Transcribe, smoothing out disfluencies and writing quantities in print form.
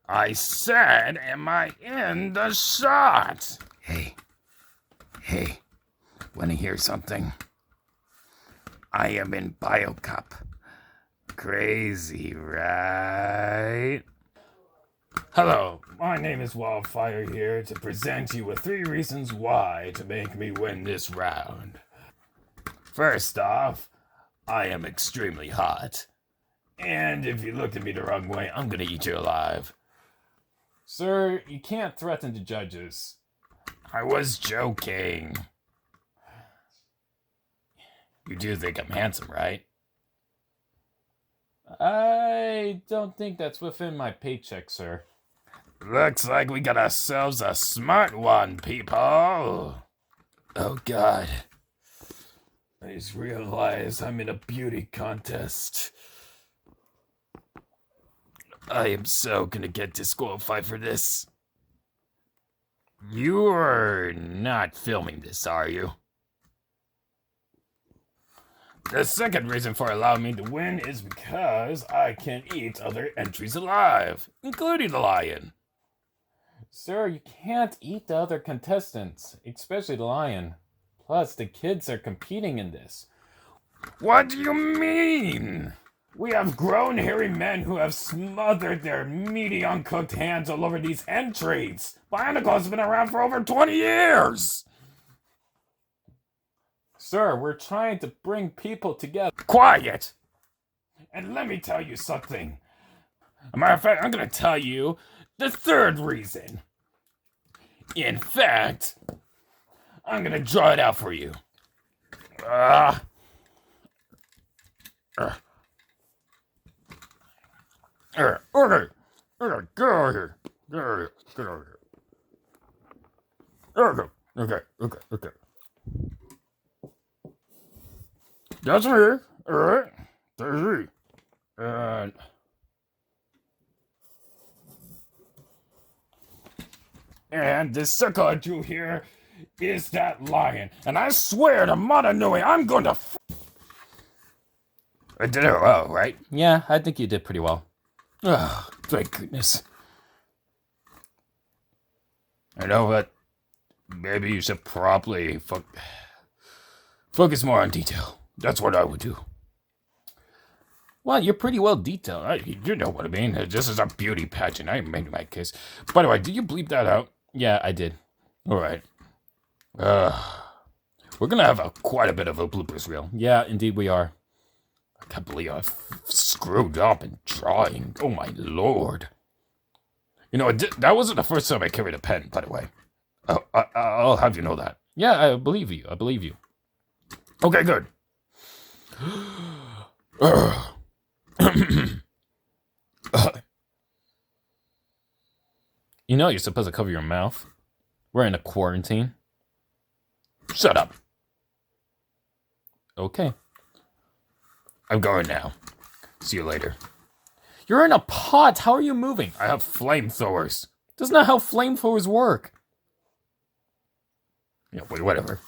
I said, am I in the shot? Hey, wanna hear something? I am in Biocup. Crazy, right? Hello, my name is Wildfire here to present you with 3 reasons why to make me win this round. First off, I am extremely hot. And if you look at me the wrong way, I'm gonna eat you alive. Sir, you can't threaten the judges. I was joking. You do think I'm handsome, right? I don't think that's within my paycheck, sir. Looks like we got ourselves a smart one, people. Oh, God. I just realized I'm in a beauty contest. I am so gonna get disqualified for this. You're not filming this, are you? The second reason for allowing me to win is because I can eat other entries alive, including the lion. Sir, you can't eat the other contestants, especially the lion. Plus, the kids are competing in this. What do you mean? We have grown hairy men who have smothered their meaty uncooked hands all over these entries. Bionicle has been around for over 20 years. Sir, we're trying to bring people together. Quiet! And let me tell you something. As a matter of fact, I'm going to tell you the third reason. In fact, I'm going to draw it out for you. Okay. Get over here. Get over here. Okay. That's me. Alright. There's me. And this circle I drew here is that lion. And I swear to Motonui, I'm going to I did it well, right? Yeah, I think you did pretty well. Oh, thank goodness. I know, but maybe you should probably focus more on detail. That's what I would do. Well, you're pretty well detailed. You know what I mean. This is a beauty pageant. I made my case. By the way, did you bleep that out? Yeah, I did. All right. We're going to have quite a bit of a bloopers reel. Yeah, indeed we are. I can't believe I've screwed up in drawing. Oh, my Lord. You know, that wasn't the first time I carried a pen, by the way. I'll have you know that. Yeah, I believe you. Okay, good. You know you're supposed to cover your mouth. We're in a quarantine. Shut up. Okay. I'm going now. See you later. You're in a pot. How are you moving? I have flamethrowers. That's not how flamethrowers work. Yeah, whatever.